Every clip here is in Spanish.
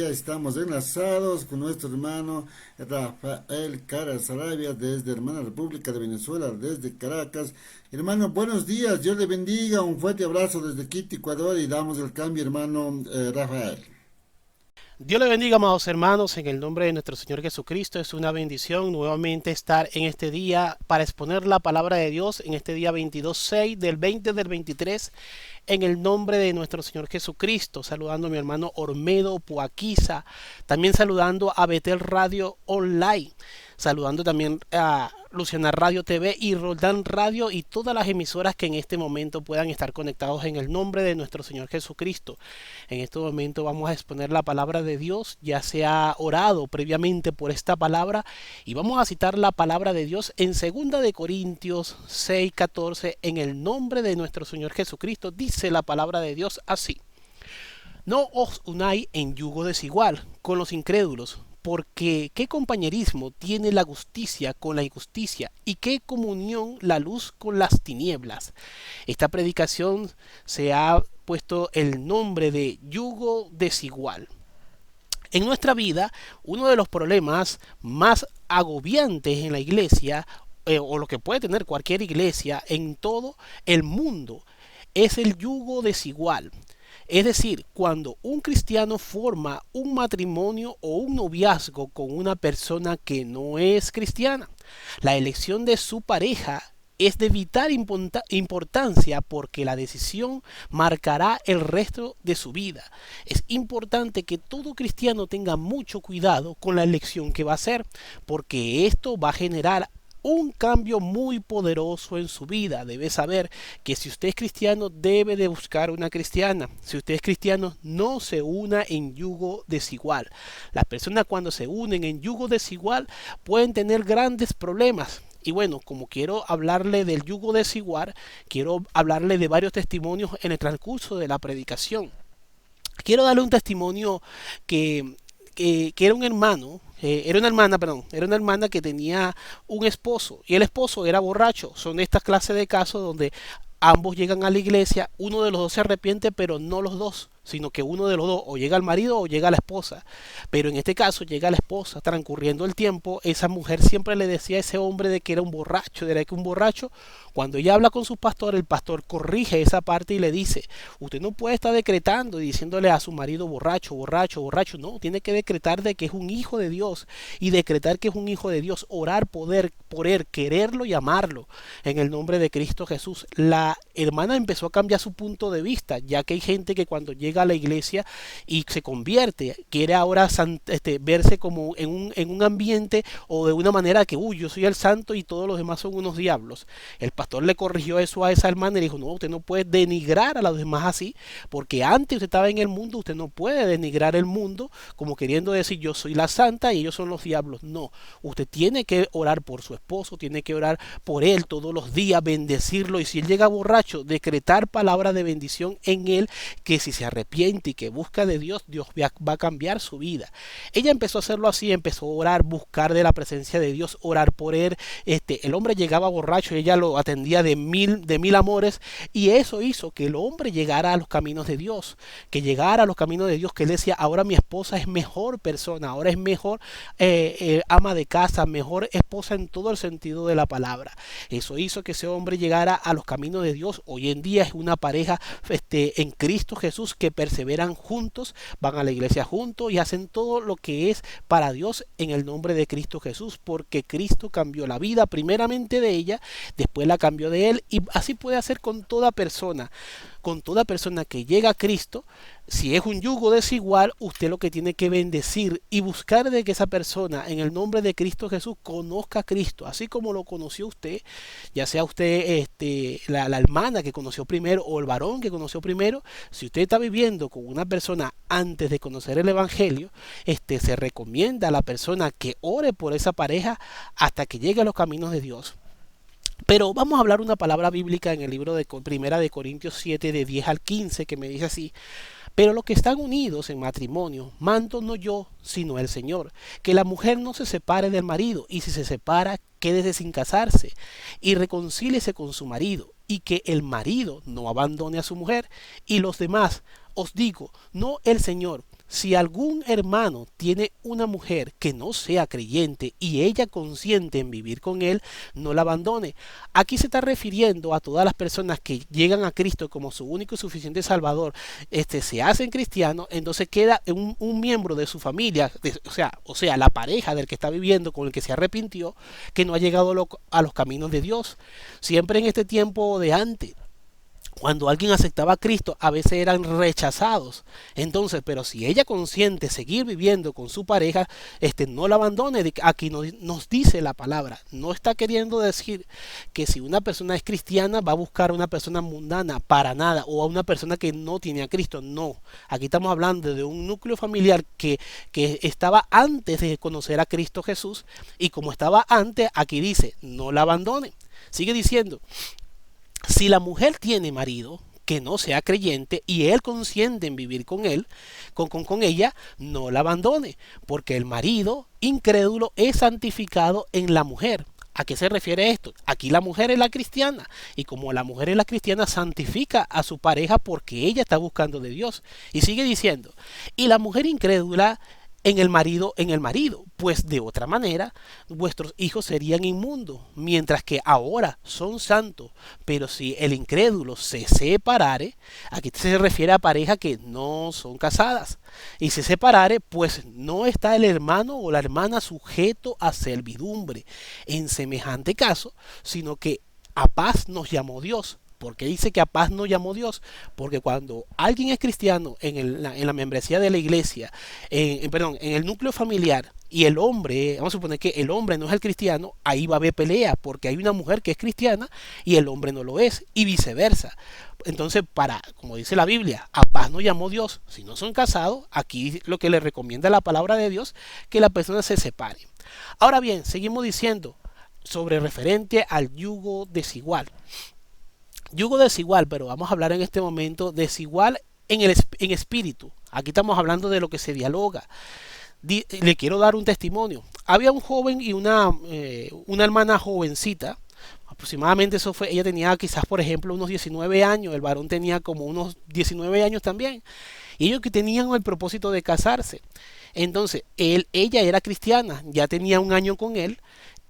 ya estamos enlazados con nuestro hermano Rafael Cara Sarabia desde Hermana República de Venezuela, desde Caracas. Hermano, buenos días, Dios le bendiga, un fuerte abrazo desde Quito, Ecuador y damos el cambio, hermano Rafael. Dios le bendiga, amados hermanos, en el nombre de nuestro Señor Jesucristo. Es una bendición nuevamente estar en este día para exponer la palabra de Dios en este día 22/6 del 20 del 23, en el nombre de nuestro Señor Jesucristo. Saludando a mi hermano Ormedo Puaquiza, también saludando a Betel Radio Online, saludando también a Luciana Radio TV y Roldán Radio y todas las emisoras que en este momento puedan estar conectados en el nombre de nuestro Señor Jesucristo. En este momento vamos a exponer la palabra de Dios. Ya se ha orado previamente por esta palabra y vamos a citar la palabra de Dios en 2 de Corintios 6:14. En el nombre de nuestro Señor Jesucristo dice la palabra de Dios así: no os unáis en yugo desigual con los incrédulos, porque qué compañerismo tiene la justicia con la injusticia, y qué comunión la luz con las tinieblas. Esta predicación se ha puesto el nombre de yugo desigual. En nuestra vida, uno de los problemas más agobiantes en la iglesia, o lo que puede tener cualquier iglesia en todo el mundo, es el yugo desigual. Es decir, cuando un cristiano forma un matrimonio o un noviazgo con una persona que no es cristiana, la elección de su pareja es de vital importancia porque la decisión marcará el resto de su vida. Es importante que todo cristiano tenga mucho cuidado con la elección que va a hacer, porque esto va a generar un cambio muy poderoso en su vida. Debe saber que si usted es cristiano, debe de buscar una cristiana. Si usted es cristiano, no se una en yugo desigual. Las personas, cuando se unen en yugo desigual, pueden tener grandes problemas. Y bueno, como quiero hablarle del yugo desigual, quiero hablarle de varios testimonios en el transcurso de la predicación. Quiero darle un testimonio que era un hermano, era una hermana, perdón, era una hermana que tenía un esposo y el esposo era borracho. Son estas clases de casos donde ambos llegan a la iglesia, uno de los dos se arrepiente, pero no los dos, sino que uno de los dos o llega al marido o llega a la esposa. Pero en este caso llega la esposa. Transcurriendo el tiempo, esa mujer siempre le decía a ese hombre de que era un borracho, de que un borracho. Cuando ella habla con su pastor, el pastor corrige esa parte y le dice: usted no puede estar decretando y diciéndole a su marido borracho, borracho, borracho. No, tiene que decretar de que es un hijo de Dios, y decretar que es un hijo de Dios, orar poder por él, quererlo y amarlo en el nombre de Cristo Jesús. La hermana empezó a cambiar su punto de vista, ya que hay gente que cuando llega a la iglesia y se convierte, quiere ahora verse como en un ambiente o de una manera que, uy, yo soy el santo y todos los demás son unos diablos. El pastor le corrigió eso a esa hermana y le dijo: no, usted no puede denigrar a los demás así, porque antes usted estaba en el mundo, usted no puede denigrar el mundo como queriendo decir yo soy la santa y ellos son los diablos. No, usted tiene que orar por su esposo, tiene que orar por él todos los días, bendecirlo, y si él llega borracho, decretar palabra de bendición en él, que si se arrepiente y que busca de Dios, Dios va a cambiar su vida. Ella empezó a hacerlo así, empezó a orar, buscar de la presencia de Dios, orar por él. El hombre llegaba borracho y ella lo atendía de mil amores, y eso hizo que el hombre llegara a los caminos de Dios, que llegara a los caminos de Dios, que él decía: ahora mi esposa es mejor persona, ahora es mejor ama de casa, mejor esposa en todo el sentido de la palabra. Eso hizo que ese hombre llegara a los caminos de Dios. Hoy en día es una pareja en Cristo Jesús, que perseveran juntos, van a la iglesia juntos y hacen todo lo que es para Dios en el nombre de Cristo Jesús, porque Cristo cambió la vida primeramente de ella, después la cambió de él, y así puede hacer con toda persona que llega a Cristo. Si es un yugo desigual, usted lo que tiene que bendecir y buscar de que esa persona en el nombre de Cristo Jesús conozca a Cristo, así como lo conoció usted, ya sea usted la hermana que conoció primero o el varón que conoció primero. Si usted está viviendo con una persona antes de conocer el Evangelio, se recomienda a la persona que ore por esa pareja hasta que llegue a los caminos de Dios. Pero vamos a hablar una palabra bíblica en el libro de Primera de Corintios 7, de 10 al 15, que me dice así: pero los que están unidos en matrimonio, mando no yo, sino el Señor, que la mujer no se separe del marido, y si se separa, quédese sin casarse, y reconcíliese con su marido, y que el marido no abandone a su mujer. Y los demás, os digo, no el Señor, si algún hermano tiene una mujer que no sea creyente y ella consiente en vivir con él, no la abandone. Aquí se está refiriendo a todas las personas que llegan a Cristo como su único y suficiente Salvador, se hacen cristianos, entonces queda un miembro de su familia, o sea, la pareja del que está viviendo con el que se arrepintió, que no ha llegado a los caminos de Dios. Siempre en este tiempo de antes, cuando alguien aceptaba a Cristo, a veces eran rechazados. Entonces, pero si ella consiente seguir viviendo con su pareja, no la abandone. Aquí nos dice la palabra. No está queriendo decir que si una persona es cristiana va a buscar a una persona mundana, para nada, o a una persona que no tiene a Cristo. No. Aquí estamos hablando de un núcleo familiar que estaba antes de conocer a Cristo Jesús, y como estaba antes, aquí dice, no la abandone. Sigue diciendo, si la mujer tiene marido que no sea creyente y él consiente en vivir con él, con ella, no la abandone, porque el marido incrédulo es santificado en la mujer. ¿A qué se refiere esto? Aquí la mujer es la cristiana, y como la mujer es la cristiana, santifica a su pareja porque ella está buscando de Dios. Y sigue diciendo, y la mujer incrédula en el marido, pues de otra manera vuestros hijos serían inmundos, mientras que ahora son santos. Pero si el incrédulo se separare, aquí se refiere a parejas que no son casadas, y se separare, pues no está el hermano o la hermana sujeto a servidumbre en semejante caso, sino que a paz nos llamó Dios. ¿Por qué dice que a paz no llamó Dios? Porque cuando alguien es cristiano en la membresía de la iglesia, en el núcleo familiar, y el hombre, vamos a suponer que el hombre no es el cristiano, ahí va a haber pelea, porque hay una mujer que es cristiana y el hombre no lo es, y viceversa. Entonces, como dice la Biblia, a paz no llamó Dios. Si no son casados, aquí lo que le recomienda la palabra de Dios, que la persona se separe. Ahora bien, seguimos diciendo sobre referente al yugo desigual. Yugo desigual, pero vamos a hablar en este momento desigual en espíritu. Aquí estamos hablando de lo que se dialoga. Le quiero dar un testimonio. Había un joven y una hermana jovencita. Aproximadamente ella tenía quizás, por ejemplo, unos 19 años. El varón tenía como unos 19 años también. Y ellos que tenían el propósito de casarse. Entonces, ella era cristiana, ya tenía un año con él.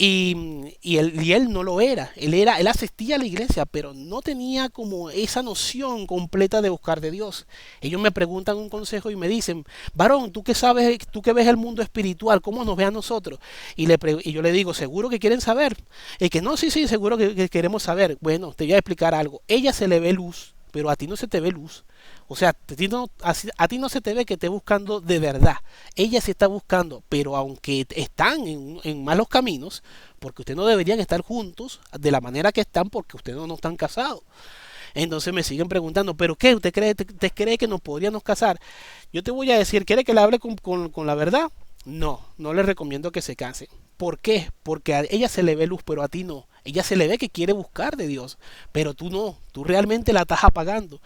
Y él no lo era. Él asistía a la iglesia, pero no tenía como esa noción completa de buscar de Dios. Ellos me preguntan un consejo y me dicen, varón, tú que sabes, tú que ves el mundo espiritual, ¿cómo nos ve a nosotros? Y yo le digo, ¿seguro que quieren saber? Y que no, sí, seguro que queremos saber. Bueno, te voy a explicar algo. Ella se le ve luz, pero a ti no se te ve luz. O sea, a ti no se te ve que esté buscando de verdad. Ella sí está buscando, pero aunque están en malos caminos, porque ustedes no deberían estar juntos de la manera que están, porque ustedes no están casados. Entonces me siguen preguntando, ¿pero qué? ¿Usted cree que nos podríamos casar? Yo te voy a decir, ¿quiere que le hable con la verdad? No, no le recomiendo que se case. ¿Por qué? Porque a ella se le ve luz, pero a ti no. Ella se le ve que quiere buscar de Dios, pero tú no, tú realmente la estás apagando.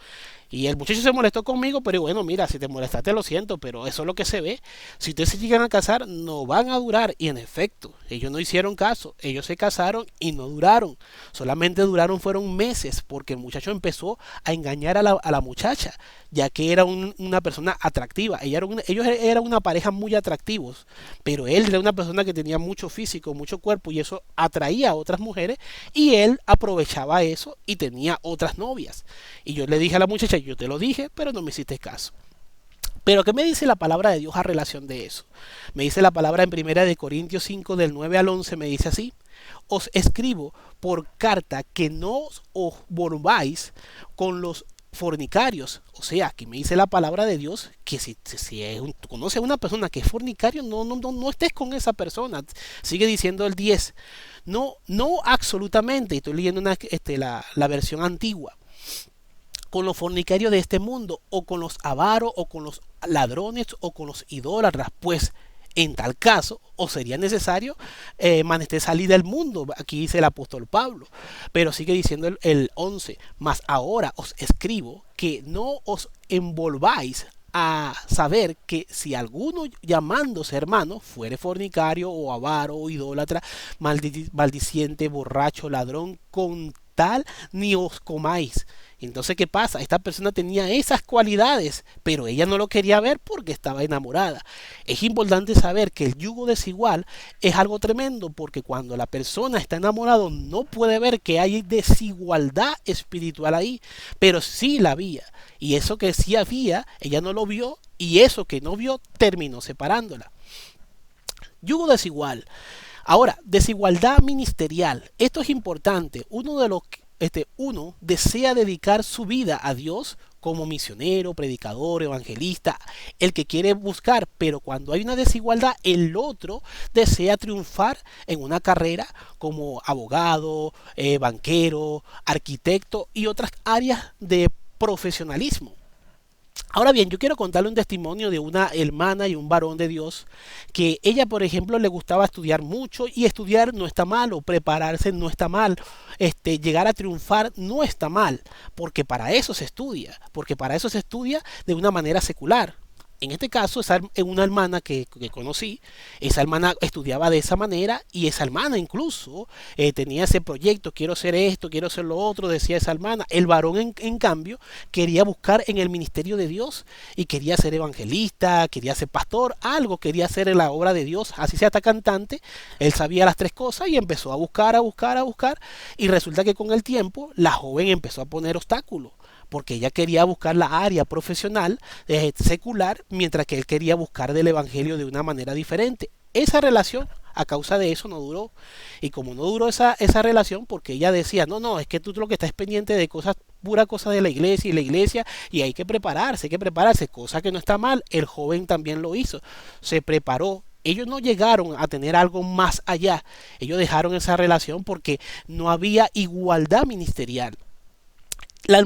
Y el muchacho se molestó conmigo, pero bueno, mira, si te molestaste lo siento, pero eso es lo que se ve. Si ustedes se llegan a casar, no van a durar. Y en efecto, ellos no hicieron caso. Ellos se casaron y no duraron. Solamente fueron meses, porque el muchacho empezó a engañar a la muchacha, ya que era una persona atractiva. Ellos eran una pareja muy atractivos, pero él era una persona que tenía mucho físico, mucho cuerpo, y eso atraía a otras mujeres, y él aprovechaba eso y tenía otras novias. Y yo le dije a la muchacha, yo te lo dije, pero no me hiciste caso. Pero ¿qué me dice la palabra de Dios a relación de eso? Me dice la palabra en 1 Corintios 5 del 9 al 11, me dice así: os escribo por carta que no os volváis con los fornicarios. O sea, que me dice la palabra de Dios que si conoces a una persona que es fornicario, no estés con esa persona. Sigue diciendo el 10. No absolutamente, estoy leyendo la versión antigua, con los fornicarios de este mundo, o con los avaros, o con los ladrones, o con los idólatras, pues en tal caso os sería necesario menester salir del mundo. Aquí dice el apóstol Pablo, pero sigue diciendo el 11, mas ahora os escribo que no os envolváis a saber que si alguno llamándose hermano fuere fornicario o avaro o idólatra, maldiciente, borracho, ladrón, tal ni os comáis. Entonces, ¿qué pasa? Esta persona tenía esas cualidades, pero ella no lo quería ver porque estaba enamorada. Es importante saber que el yugo desigual es algo tremendo porque cuando la persona está enamorada no puede ver que hay desigualdad espiritual ahí, pero sí la había. Y eso que sí había, ella no lo vio y eso que no vio terminó separándola. Yugo desigual. Ahora, desigualdad ministerial. Esto es importante. Uno desea dedicar su vida a Dios como misionero, predicador, evangelista, el que quiere buscar, pero cuando hay una desigualdad, el otro desea triunfar en una carrera como abogado, banquero, arquitecto y otras áreas de profesionalismo. Ahora bien, yo quiero contarle un testimonio de una hermana y un varón de Dios que ella, por ejemplo, le gustaba estudiar mucho y estudiar no está mal o prepararse no está mal, llegar a triunfar no está mal, porque para eso se estudia, porque para eso se estudia de una manera secular. En este caso, una hermana que conocí, esa hermana estudiaba de esa manera y esa hermana incluso tenía ese proyecto, quiero hacer esto, quiero hacer lo otro, decía esa hermana. El varón, en cambio, quería buscar en el ministerio de Dios y quería ser evangelista, quería ser pastor, algo quería hacer en la obra de Dios, así sea hasta cantante. Él sabía las tres cosas y empezó a buscar, a buscar, a buscar. Y resulta que con el tiempo la joven empezó a poner obstáculos porque ella quería buscar la área profesional secular, mientras que él quería buscar del evangelio de una manera diferente. Esa relación, a causa de eso, no duró. Y como no duró esa relación, porque ella decía, no, no, es que tú lo que estás pendiente de cosas, pura cosa de la iglesia, y hay que prepararse, cosa que no está mal. El joven también lo hizo, se preparó. Ellos no llegaron a tener algo más allá. Ellos dejaron esa relación porque no había igualdad ministerial. La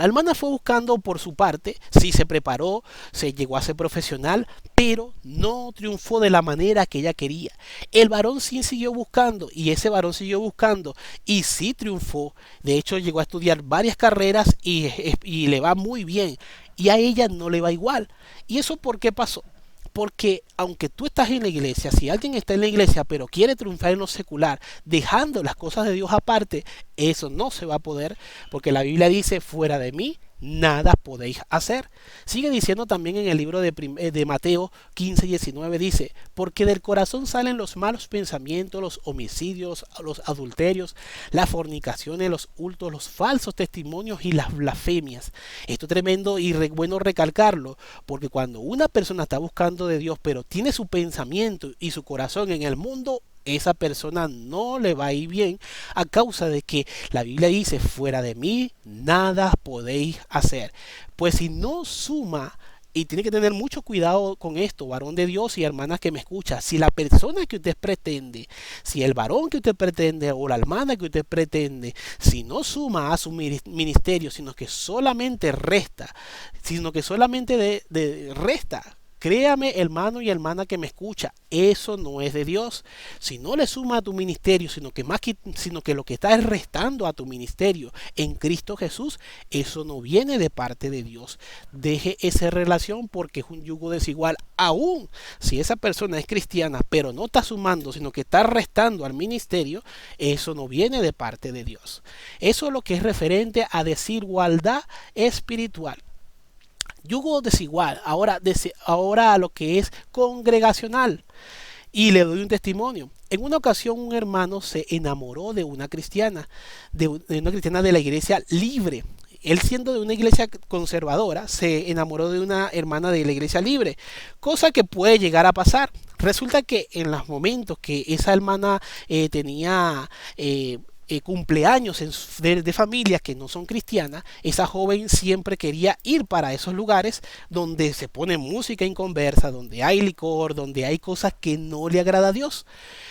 hermana fue buscando por su parte, sí se preparó, se llegó a ser profesional, pero no triunfó de la manera que ella quería. El varón sí siguió buscando y ese varón siguió buscando y sí triunfó. De hecho, llegó a estudiar varias carreras y le va muy bien. Y a ella no le va igual. ¿Y eso por qué pasó? Porque aunque tú estás en la iglesia, si alguien está en la iglesia pero quiere triunfar en lo secular, dejando las cosas de Dios aparte, eso no se va a poder, porque la Biblia dice, fuera de mí, nada podéis hacer. Sigue diciendo también en el libro de Mateo 15:19, dice, porque del corazón salen los malos pensamientos, los homicidios, los adulterios, las fornicaciones, los hurtos, los falsos testimonios y las blasfemias. Esto es tremendo y bueno recalcarlo, porque cuando una persona está buscando de Dios, pero tiene su pensamiento y su corazón en el mundo, esa persona no le va a ir bien a causa de que la Biblia dice, fuera de mí nada podéis hacer. Pues si no suma, y tiene que tener mucho cuidado con esto, varón de Dios y hermanas que me escuchan, si la persona que usted pretende, si el varón que usted pretende o la hermana que usted pretende, si no suma a su ministerio, sino que solamente resta, resta. Créame, hermano y hermana que me escucha, eso no es de Dios. Si no le suma a tu ministerio, sino que lo que está es restando a tu ministerio en Cristo Jesús, eso no viene de parte de Dios. Deje esa relación porque es un yugo desigual. Aún si esa persona es cristiana, pero no está sumando, sino que está restando al ministerio, eso no viene de parte de Dios. Eso es lo que es referente a desigualdad espiritual. Yugo desigual, ahora a lo que es congregacional. Y le doy un testimonio. En una ocasión un hermano se enamoró de una cristiana, de una cristiana de la iglesia libre. Él siendo de una iglesia conservadora, se enamoró de una hermana de la iglesia libre, cosa que puede llegar a pasar. Resulta que en los momentos que esa hermana tenía cumpleaños de familias que no son cristianas, esa joven siempre quería ir para esos lugares donde se pone música en conversa, donde hay licor, donde hay cosas que no le agrada a Dios.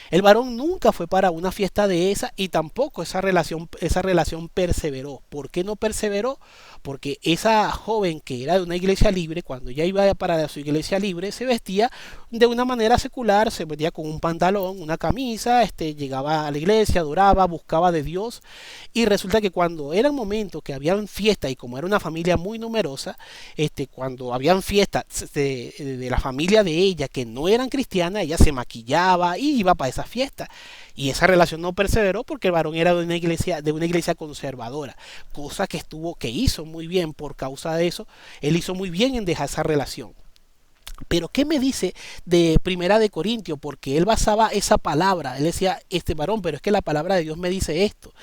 El varón nunca fue para una fiesta de esa y tampoco esa relación perseveró. ¿Por qué no perseveró? Porque esa joven que era de una iglesia libre, cuando ya iba para su iglesia libre, se vestía de una manera secular, se vestía con un pantalón, una camisa, llegaba a la iglesia, adoraba, buscaba amaba de Dios, y resulta que cuando eran momentos que habían fiesta, y como era una familia muy numerosa, cuando habían fiestas de la familia de ella que no eran cristianas, ella se maquillaba y iba para esa fiesta. Y esa relación no perseveró porque el varón era de una iglesia conservadora, cosa que hizo muy bien por causa de eso. Él hizo muy bien en dejar esa relación. Pero ¿qué me dice de Primera de Corintios? Porque él basaba esa palabra, él decía, este varón, pero es que la palabra de Dios me dice esto.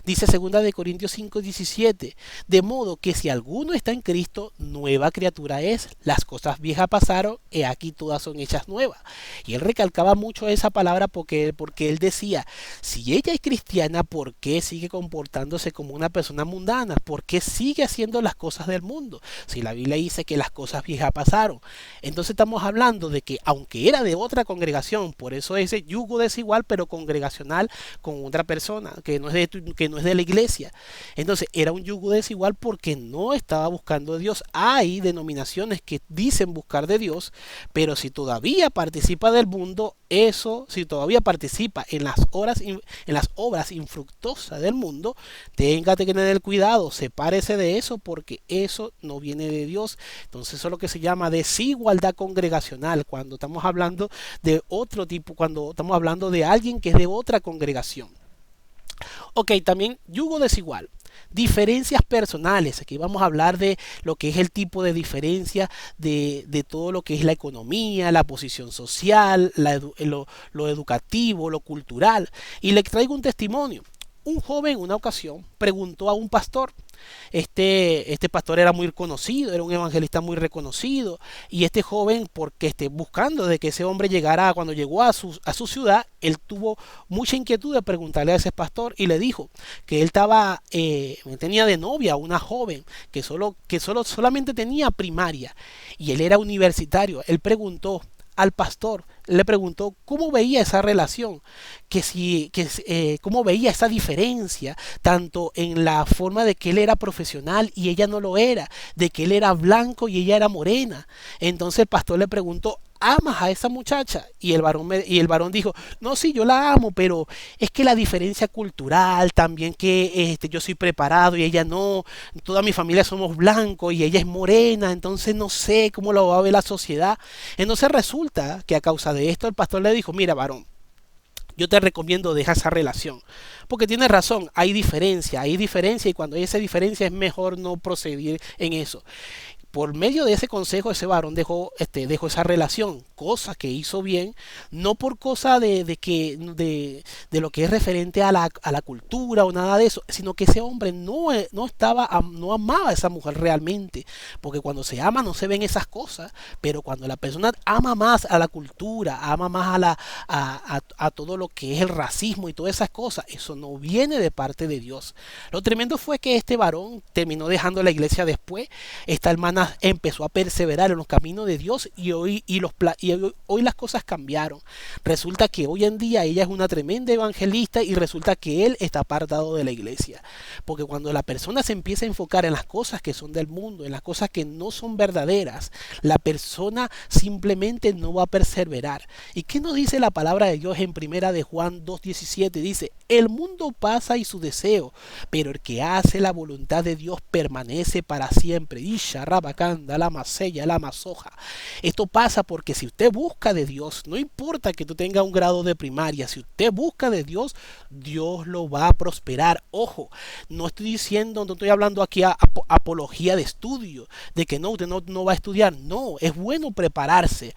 Dice segunda de Corintios 5:17, de modo que si alguno está en Cristo, nueva criatura es, las cosas viejas pasaron, y aquí todas son hechas nuevas. Y él recalcaba mucho esa palabra porque él decía, si ella es cristiana, ¿por qué sigue comportándose como una persona mundana? ¿Por qué sigue haciendo las cosas del mundo? Si la Biblia dice que las cosas viejas pasaron. Entonces estamos hablando de que aunque era de otra congregación, por eso ese yugo desigual, pero congregacional con otra persona, que no es de la iglesia. Entonces era un yugo desigual porque no estaba buscando de Dios. Hay denominaciones que dicen buscar de Dios, pero si todavía participa del mundo, si todavía participa en las obras infructuosas del mundo, téngate que tener cuidado, sepárese de eso porque eso no viene de Dios. Entonces eso es lo que se llama desigualdad congregacional, cuando estamos hablando de otro tipo, cuando estamos hablando de alguien que es de otra congregación. Ok, también yugo desigual. Diferencias personales. Aquí vamos a hablar de lo que es el tipo de diferencia de todo lo que es la economía, la posición social, lo educativo, lo cultural. Y le traigo un testimonio. Un joven en una ocasión preguntó a un pastor. Este pastor era muy conocido, era un evangelista muy reconocido, y este joven, porque buscando de que ese hombre llegara, cuando llegó a su ciudad, él tuvo mucha inquietud de preguntarle a ese pastor y le dijo que él tenía de novia a una joven solamente tenía primaria y él era universitario. Él preguntó al pastor, le preguntó cómo veía esa relación, cómo veía esa diferencia, tanto en la forma de que él era profesional y ella no lo era, de que él era blanco y ella era morena. Entonces el pastor le preguntó, ¿amas a esa muchacha? Y el varón dijo, no, sí, yo la amo, pero es que la diferencia cultural, también que yo soy preparado y ella no, toda mi familia somos blancos y ella es morena, entonces no sé cómo lo va a ver la sociedad. Entonces resulta que a causa de esto el pastor le dijo, mira, varón, yo te recomiendo dejar esa relación. Porque tienes razón, hay diferencia y cuando hay esa diferencia es mejor no proceder en eso. Por medio de ese consejo, ese varón dejó esa relación, cosa que hizo bien, no por cosa de lo que es referente a la cultura o nada de eso, sino que ese hombre no amaba a esa mujer realmente, porque cuando se ama no se ven esas cosas, pero cuando la persona ama más a la cultura, ama más a todo lo que es el racismo y todas esas cosas, eso no viene de parte de Dios. Lo tremendo fue que este varón terminó dejando la iglesia después. Esta hermana empezó a perseverar en los caminos de Dios y hoy las cosas cambiaron. Resulta que hoy en día ella es una tremenda evangelista y resulta que él está apartado de la iglesia. Porque cuando la persona se empieza a enfocar en las cosas que son del mundo, en las cosas que no son verdaderas, la persona simplemente no va a perseverar. ¿Y qué nos dice la palabra de Dios en primera de Juan 2:17? Dice, el mundo pasa y su deseo, pero el que hace la voluntad de Dios permanece para siempre. Y la masella, la masoja. Esto pasa porque si usted busca de Dios, no importa que tú tengas un grado de primaria, si usted busca de Dios, Dios lo va a prosperar. Ojo, no estoy hablando aquí apología de estudio, de que no, usted no va a estudiar. No, es bueno prepararse,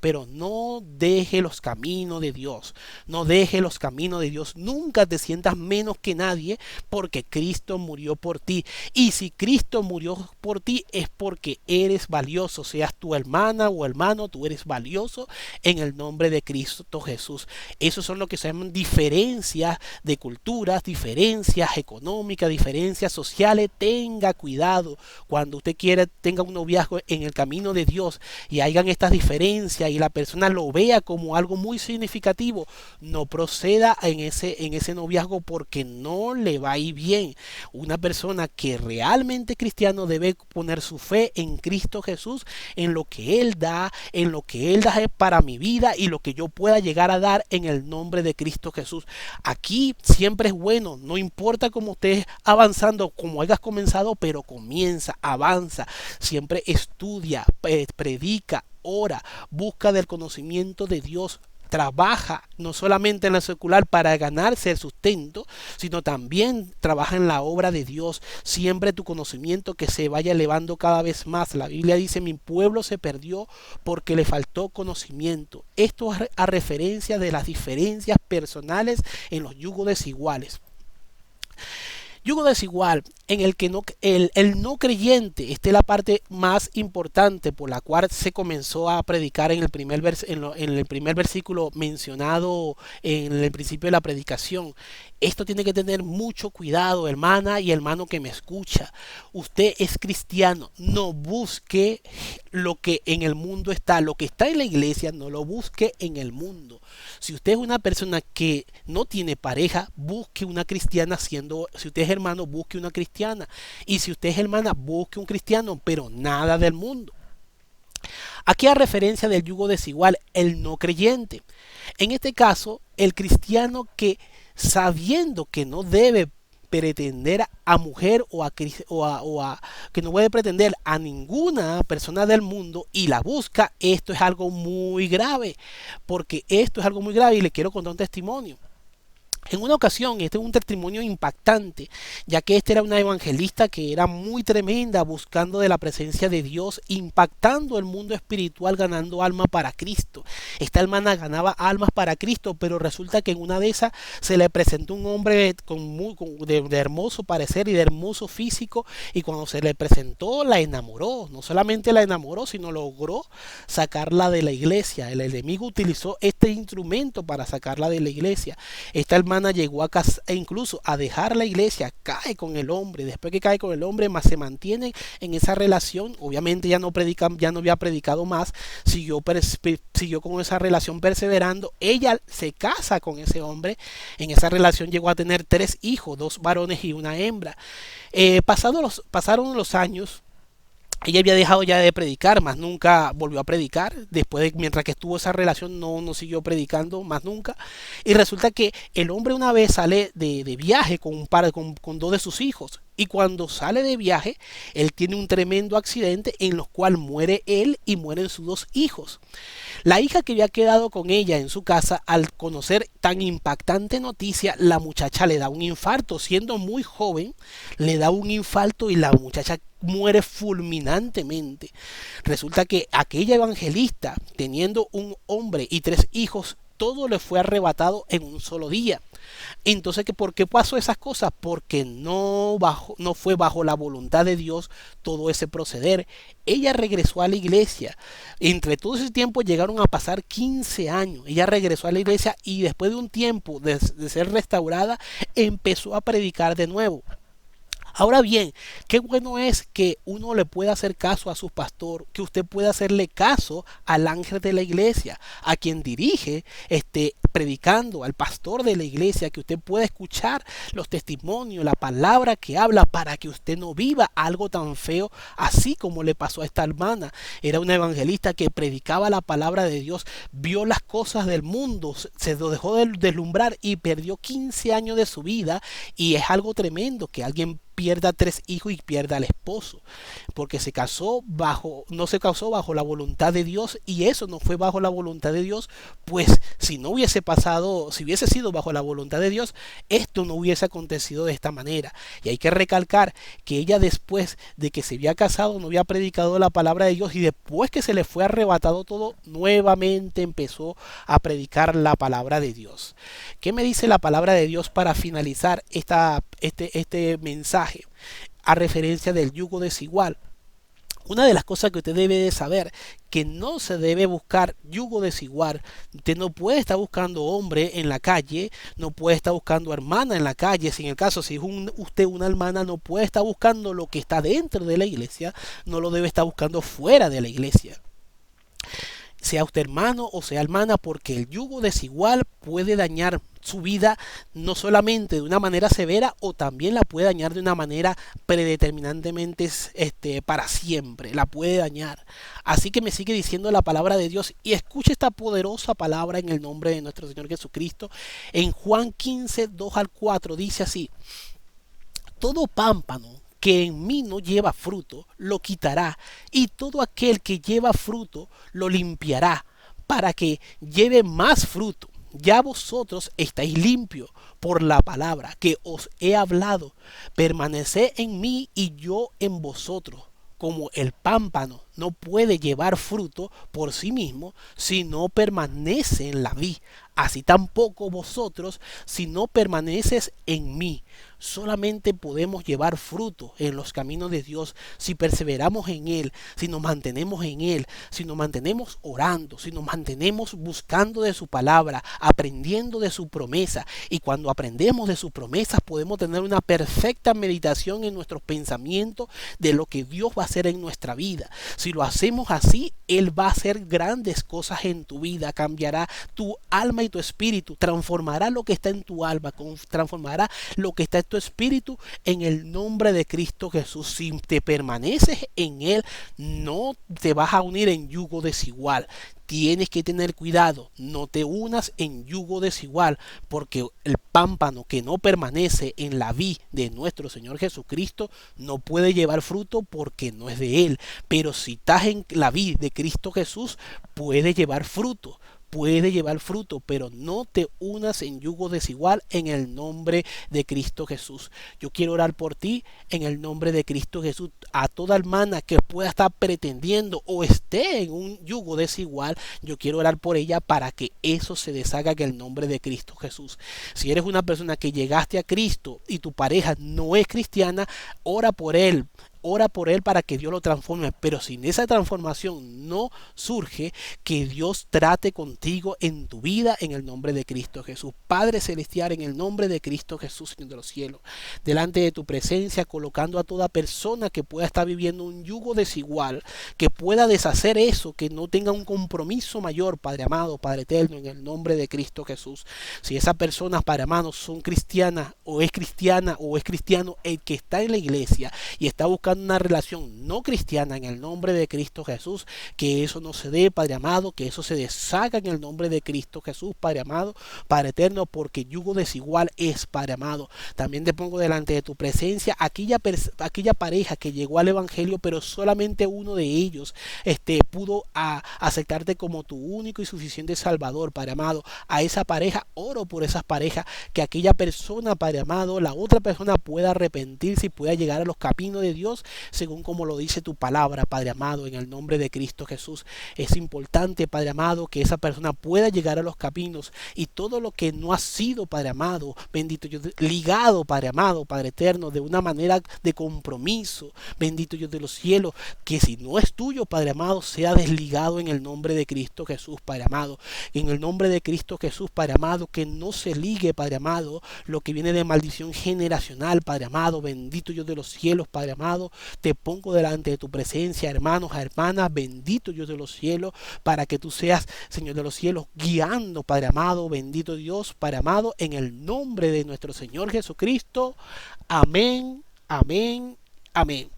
pero no deje los caminos de Dios. No deje los caminos de Dios. Nunca te sientas menos que nadie porque Cristo murió por ti. Y si Cristo murió por ti es porque eres valioso, seas tu hermana o hermano, tú eres valioso en el nombre de Cristo Jesús. Esos son lo que se llaman diferencias de culturas, diferencias económicas, diferencias sociales. Tenga cuidado cuando usted tenga un noviazgo en el camino de Dios y hayan estas diferencias y la persona lo vea como algo muy significativo, no proceda en ese noviazgo porque no le va a ir bien. Una persona que realmente cristiano debe poner su fe en Cristo Jesús, en lo que Él da, en lo que Él da para mi vida y lo que yo pueda llegar a dar en el nombre de Cristo Jesús. Aquí siempre es bueno, no importa cómo estés avanzando, como hayas comenzado, pero comienza, avanza, siempre estudia, predica, ora, busca del conocimiento de Dios. Trabaja no solamente en la secular para ganarse el sustento, sino también trabaja en la obra de Dios. Siempre tu conocimiento que se vaya elevando cada vez más. La Biblia dice: mi pueblo se perdió porque le faltó conocimiento. Esto es a referencia de las diferencias personales en los yugos desiguales. Yugo desigual en el que el no creyente, esta es la parte más importante por la cual se comenzó a predicar en el primer versículo mencionado en el principio de la predicación. Esto tiene que tener mucho cuidado, hermana y hermano que me escucha. Usted es cristiano, no busque lo que en el mundo está, lo que está en la iglesia, no lo busque en el mundo. Si usted es una persona que no tiene pareja, busque una cristiana. Si usted es hermano, busque una cristiana. Y si usted es hermana, busque un cristiano, pero nada del mundo. Aquí a referencia del yugo desigual, el no creyente. En este caso, el cristiano que, sabiendo que no debe pretender a mujer que no puede pretender a ninguna persona del mundo y la busca, esto es algo muy grave, porque esto es algo muy grave y le quiero contar un testimonio. En una ocasión, este es un testimonio impactante, ya que esta era una evangelista que era muy tremenda, buscando de la presencia de Dios, impactando el mundo espiritual, ganando almas para Cristo. Esta hermana ganaba almas para Cristo, pero resulta que en una de esas se le presentó un hombre de hermoso parecer y de hermoso físico, y cuando se le presentó la enamoró. No solamente la enamoró, sino logró sacarla de la iglesia. El enemigo utilizó este instrumento para sacarla de la iglesia. Esta hermana llegó a casa e incluso a dejar la iglesia, cae con el hombre. Después que cae con el hombre, más se mantiene en esa relación. Obviamente ya no había predicado más, siguió con esa relación perseverando. Ella se casa con ese hombre. En esa relación llegó a tener 3 hijos, 2 varones y una hembra. Pasaron los años. Ella había dejado ya de predicar, más nunca volvió a predicar. Mientras que estuvo esa relación, no siguió predicando más nunca. Y resulta que el hombre una vez sale de viaje con 2 de sus hijos. Y cuando sale de viaje, él tiene un tremendo accidente en el cual muere él y mueren sus 2 hijos. La hija que había quedado con ella en su casa, al conocer tan impactante noticia, la muchacha le da un infarto. Siendo muy joven, le da un infarto y la muchacha muere fulminantemente. Resulta que aquella evangelista, teniendo un hombre y 3 hijos, todo le fue arrebatado en un solo día. Entonces, ¿por qué pasó esas cosas? Porque no fue bajo la voluntad de Dios todo ese proceder. Ella regresó a la iglesia. Entre todo ese tiempo llegaron a pasar 15 años. Ella regresó a la iglesia y después de un tiempo de ser restaurada, empezó a predicar de nuevo. Ahora bien, qué bueno es que uno le pueda hacer caso a su pastor, que usted pueda hacerle caso al ángel de la iglesia, a quien dirige, predicando, al pastor de la iglesia, que usted pueda escuchar los testimonios, la palabra que habla, para que usted no viva algo tan feo, así como le pasó a esta hermana. Era una evangelista que predicaba la palabra de Dios, vio las cosas del mundo, se lo dejó de deslumbrar y perdió 15 años de su vida, y es algo tremendo que alguien pierda 3 hijos y pierda al esposo, porque no se casó bajo la voluntad de Dios, y eso no fue bajo la voluntad de Dios. Pues si hubiese sido bajo la voluntad de Dios, esto no hubiese acontecido de esta manera. Y hay que recalcar que ella, después de que se había casado, no había predicado la palabra de Dios, y después que se le fue arrebatado todo, nuevamente empezó a predicar la palabra de Dios. ¿Qué me dice la palabra de Dios para finalizar este mensaje a referencia del yugo desigual? Una de las cosas que usted debe de saber, que no se debe buscar yugo desigual. Usted no puede estar buscando hombre en la calle, no puede estar buscando hermana en la calle. Si en el caso, si es usted una hermana, no puede estar buscando lo que está dentro de la iglesia, no lo debe estar buscando fuera de la iglesia. Sea usted hermano o sea hermana, porque el yugo desigual puede dañar su vida no solamente de una manera severa o también la puede dañar de una manera predeterminantemente para siempre, la puede dañar. Así que me sigue diciendo la palabra de Dios y escucha esta poderosa palabra en el nombre de nuestro Señor Jesucristo. En Juan 15, 2 al 4 dice así: todo pámpano que en mí no lleva fruto, lo quitará, y todo aquel que lleva fruto, lo limpiará, para que lleve más fruto. Ya vosotros estáis limpios por la palabra que os he hablado. Permaneced en mí y yo en vosotros. Como el pámpano no puede llevar fruto por sí mismo si no permanece en la vid, así tampoco vosotros si no permaneces en mí. Solamente podemos llevar fruto en los caminos de Dios si perseveramos en Él, si nos mantenemos en Él, si nos mantenemos orando, si nos mantenemos buscando de su palabra, aprendiendo de su promesa. Y cuando aprendemos de sus promesas podemos tener una perfecta meditación en nuestros pensamientos de lo que Dios va a hacer en nuestra vida. Si lo hacemos así, Él va a hacer grandes cosas en tu vida, cambiará tu alma y tu espíritu, transformará lo que está en tu alma, transformará lo que está en tu espíritu en el nombre de Cristo Jesús. Si te permaneces en Él, no te vas a unir en yugo desigual. Tienes que tener cuidado, no te unas en yugo desigual, porque el pámpano que no permanece en la vid de nuestro Señor Jesucristo no puede llevar fruto porque no es de Él. Pero si estás en la vid de Cristo Jesús, puede llevar fruto. Puede llevar fruto, pero no te unas en yugo desigual en el nombre de Cristo Jesús. Yo quiero orar por ti en el nombre de Cristo Jesús. A toda hermana que pueda estar pretendiendo o esté en un yugo desigual, yo quiero orar por ella para que eso se deshaga en el nombre de Cristo Jesús. Si eres una persona que llegaste a Cristo y tu pareja no es cristiana, ora por él. Ora por él para que Dios lo transforme, pero si esa transformación no surge, que Dios trate contigo en tu vida en el nombre de Cristo Jesús. Padre Celestial, en el nombre de Cristo Jesús, Señor de los cielos, delante de tu presencia, colocando a toda persona que pueda estar viviendo un yugo desigual, que pueda deshacer eso, que no tenga un compromiso mayor, Padre amado, Padre eterno, en el nombre de Cristo Jesús. Si esas personas, Padre amado, son cristianas o es cristiano el que está en la iglesia y está buscando una relación no cristiana en el nombre de Cristo Jesús, que eso no se dé, Padre amado, que eso se deshaga en el nombre de Cristo Jesús, Padre amado, Padre eterno, porque yugo desigual es, Padre amado. También te pongo delante de tu presencia aquella pareja que llegó al evangelio, pero solamente uno de ellos pudo aceptarte como tu único y suficiente Salvador, Padre amado. A esa pareja, oro por esas parejas, que aquella persona, Padre amado, la otra persona pueda arrepentirse y pueda llegar a los caminos de Dios según como lo dice tu palabra, Padre amado, en el nombre de Cristo Jesús. Es importante, Padre amado, que esa persona pueda llegar a los caminos y todo lo que no ha sido, Padre amado, bendito Dios, ligado, Padre amado, Padre eterno, de una manera de compromiso, bendito Dios de los cielos, que si no es tuyo, Padre amado, sea desligado en el nombre de Cristo Jesús, Padre amado. En el nombre de Cristo Jesús, Padre amado, que no se ligue, Padre amado, lo que viene de maldición generacional, Padre amado, bendito Dios de los cielos, Padre amado. Te pongo delante de tu presencia, hermanos, hermanas, bendito Dios de los cielos, para que tú seas, Señor de los cielos, guiando, Padre amado, bendito Dios, Padre amado, en el nombre de nuestro Señor Jesucristo. Amén, amén, amén.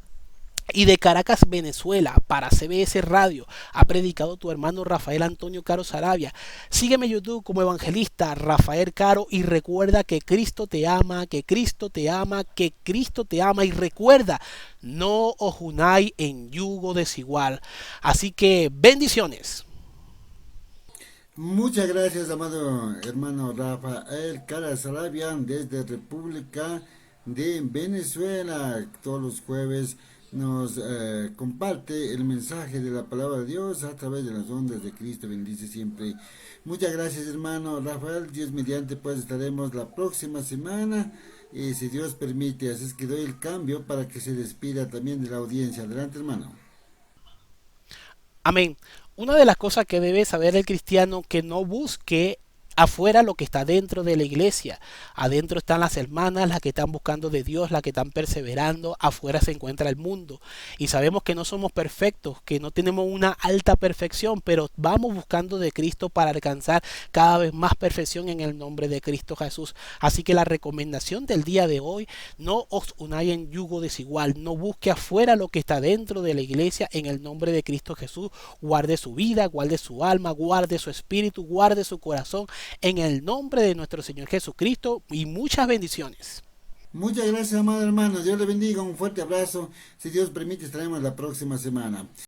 Y de Caracas, Venezuela, para CBS Radio, ha predicado tu hermano Rafael Antonio Caro Sarabia. Sígueme en YouTube como evangelista Rafael Caro y recuerda que Cristo te ama, que Cristo te ama, que Cristo te ama. Y recuerda, no os unáis en yugo desigual. Así que bendiciones. Muchas gracias, amado hermano Rafael Cara Sarabia, desde República de Venezuela. Todos los jueves nos comparte el mensaje de la palabra de Dios a través de las ondas de Cristo. Bendice siempre. Muchas gracias, hermano Rafael. Dios mediante, pues estaremos la próxima semana, si Dios permite. Así es que doy el cambio para que se despida también de la audiencia. Adelante, hermano. Amén. Una de las cosas que debe saber el cristiano, que no busque afuera lo que está dentro de la iglesia. Adentro están las hermanas, las que están buscando de Dios, las que están perseverando. Afuera se encuentra el mundo. Y sabemos que no somos perfectos, que no tenemos una alta perfección, pero vamos buscando de Cristo para alcanzar cada vez más perfección en el nombre de Cristo Jesús. Así que la recomendación del día de hoy: no os unáis en yugo desigual, no busque afuera lo que está dentro de la iglesia en el nombre de Cristo Jesús. Guarde su vida, guarde su alma, guarde su espíritu, guarde su corazón en el nombre de nuestro Señor Jesucristo, y muchas bendiciones. Muchas gracias, amado hermano. Dios le bendiga. Un fuerte abrazo. Si Dios permite, estaremos la próxima semana.